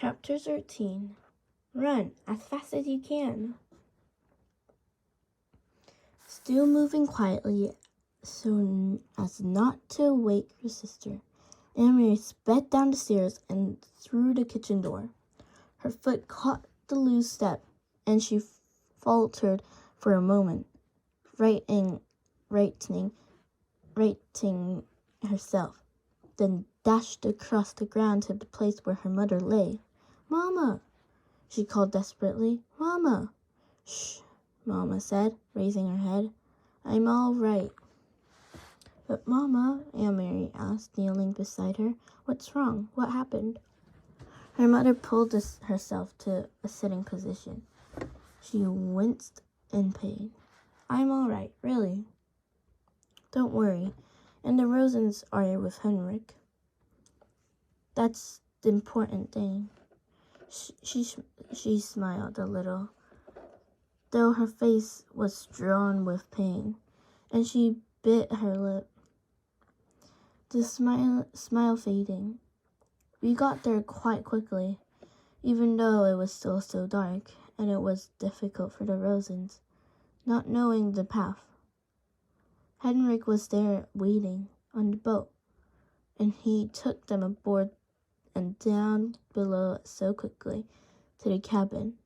Chapter 13. Run as fast as you can. Still moving quietly so as not to wake her sister, Aunt Mary sped down the stairs and through the kitchen door. Her foot caught the loose step, and she faltered for a moment, righting herself, then dashed across the ground to the place where her mother lay. "Mama!" she called desperately. "Mama!" "Shh," Mama said, raising her head. "I'm all right." "But Mama," Aunt Mary asked, kneeling beside her, "what's wrong? What happened?" Her mother pulled herself to a sitting position. She winced in pain. "I'm all right, really. Don't worry. And the Rosens are with Henrik. That's the important thing." She smiled a little, though her face was drawn with pain, and she bit her lip, the smile fading. We got there quite quickly, even though it was still so dark, and it was difficult for the Rosens, not knowing the path. Henrik was there waiting on the boat, and he took them aboard and down below so quickly to the cabin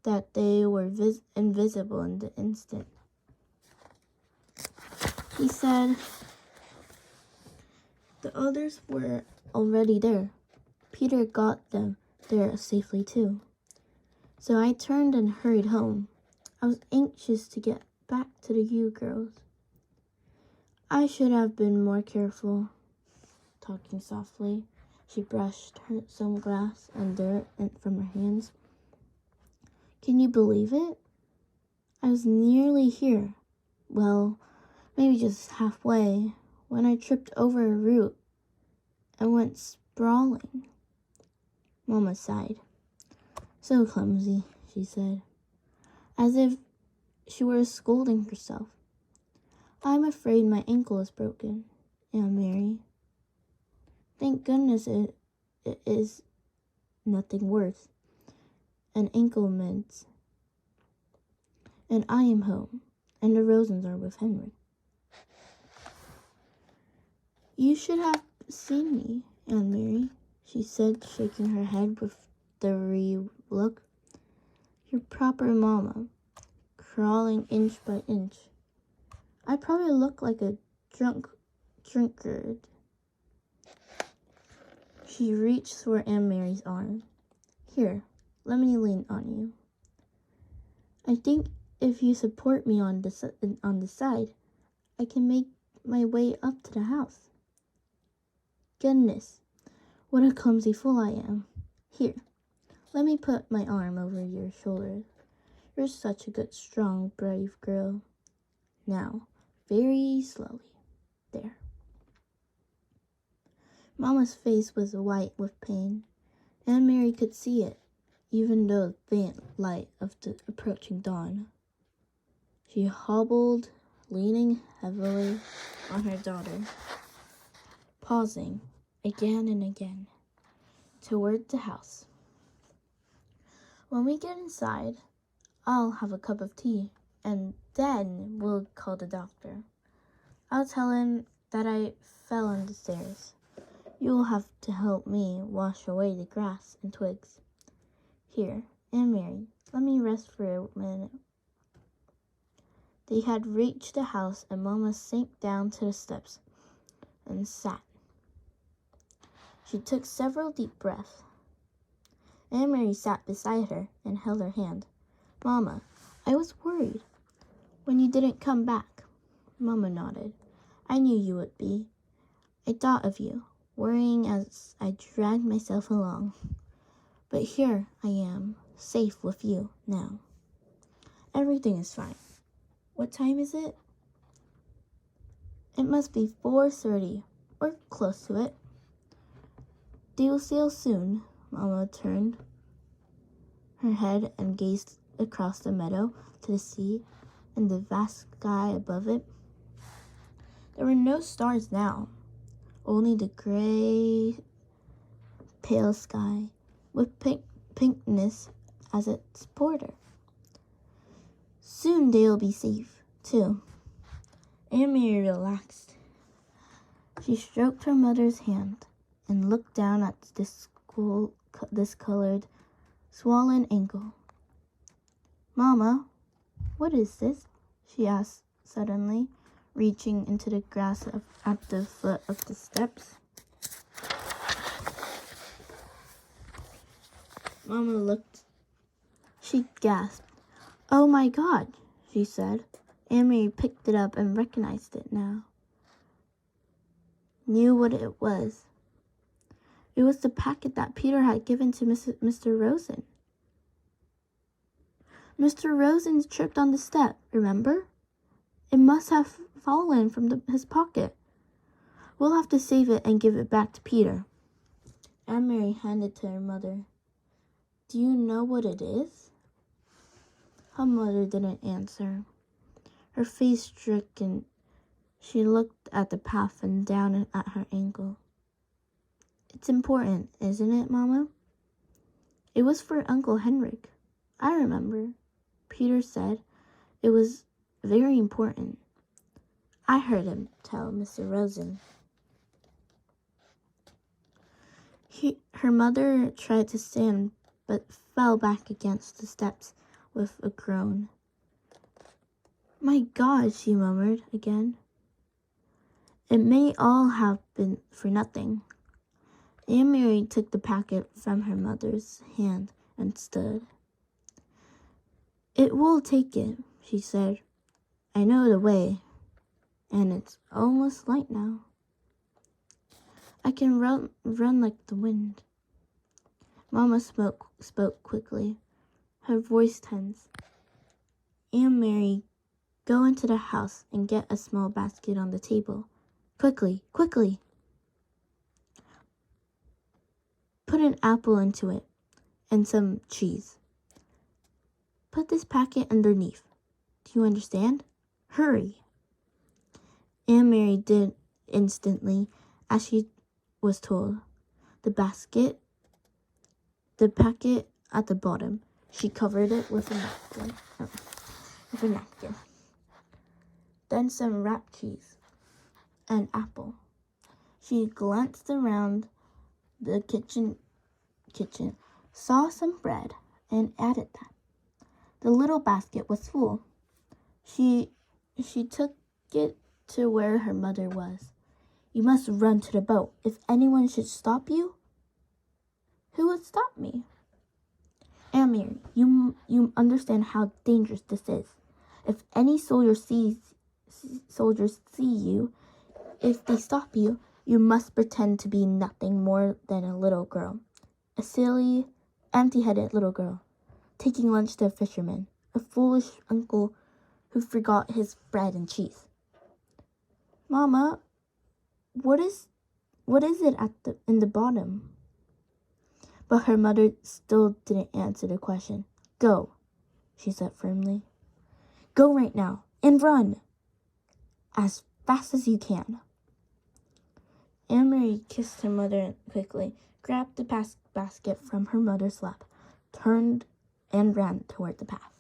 that they were invisible in the instant. He said the others were already there. Peter got them there safely too. So I turned and hurried home. I was anxious to get back to the U girls. I should have been more careful. Talking softly, she brushed some grass and dirt from her hands. Can you believe it? I was nearly here. Well, maybe just halfway, when I tripped over a root and went sprawling. Mama sighed. So clumsy, she said, as if she were scolding herself. I'm afraid my ankle is broken, Aunt Mary. Thank goodness it is nothing worse. An ankle mends. And I am home, and the Rosens are with Henry. You should have seen me, Aunt Mary, she said, shaking her head with the look. Your proper mama, crawling inch by inch. I probably look like a drunkard. She reached for Aunt Mary's arm. Here, let me lean on you. I think if you support me on the side, I can make my way up to the house. Goodness, what a clumsy fool I am. Here, let me put my arm over your shoulder. You're such a good, strong, brave girl. Now, very slowly. There. Mama's face was white with pain. Aunt Mary could see it, even though the faint light of the approaching dawn. She hobbled, leaning heavily on her daughter, pausing again and again toward the house. When we get inside, I'll have a cup of tea, and then we'll call the doctor. I'll tell him that I fell on the stairs. You'll have to help me wash away the grass and twigs. Here, Aunt Mary, let me rest for a minute. They had reached the house, and Mama sank down to the steps and sat. She took several deep breaths. Aunt Mary sat beside her and held her hand. Mama, I was worried when you didn't come back. Mama nodded. I knew you would be. I thought of you, worrying as I dragged myself along. But here I am, safe with you now. Everything is fine. What time is it? It must be 4:30, or close to it. They will sail soon. Mama turned her head and gazed across the meadow to the sea and the vast sky above it. There were no stars now, only the gray, pale sky with pinkness as its border. Soon they'll be safe, too. Aunt Mary relaxed. She stroked her mother's hand and looked down at this discolored, swollen ankle. Mama, what is this? She asked suddenly, reaching into the grass at the foot of the steps. Mama looked. She gasped. Oh my God, she said. Aunt Mary picked it up and recognized it now. Knew what it was. It was the packet that Peter had given to Mr. Rosen. Mr. Rosen tripped on the step, remember? It must have fallen from his pocket. We'll have to save it and give it back to Peter. Aunt Mary handed it to her mother. Do you know what it is? Her mother didn't answer. Her face stricken, she looked at the path and down at her ankle. It's important, isn't it, Mama? It was for Uncle Henrik. I remember. Peter said it was very important. I heard him tell Mr. Rosen. Her mother tried to stand, but fell back against the steps with a groan. My God, she murmured again. It may all have been for nothing. Aunt Mary took the packet from her mother's hand and stood. It will take it, she said. I know the way, and it's almost light now. I can run like the wind. Mama spoke quickly, her voice tense. Aunt Mary, go into the house and get a small basket on the table. Quickly, quickly. Put an apple into it and some cheese. Put this packet underneath. Do you understand? Hurry. Aunt Mary did instantly as she was told. The packet at the bottom. She covered it with a napkin. Then some wrapped cheese. An apple. She glanced around the kitchen, saw some bread, and added that. The little basket was full. She took it to where her mother was. You must run to the boat. If anyone should stop you, who would stop me? Aunt Mary, you understand how dangerous this is. If any soldiers see you, if they stop you, you must pretend to be nothing more than a little girl. A silly, empty-headed little girl, taking lunch to a fisherman, a foolish uncle who forgot his bread and cheese. Mama, what is it in the bottom? But her mother still didn't answer the question. Go, she said firmly. Go right now and run as fast as you can. Aunt Mary kissed her mother quickly, grabbed the basket from her mother's lap, turned and ran toward the path.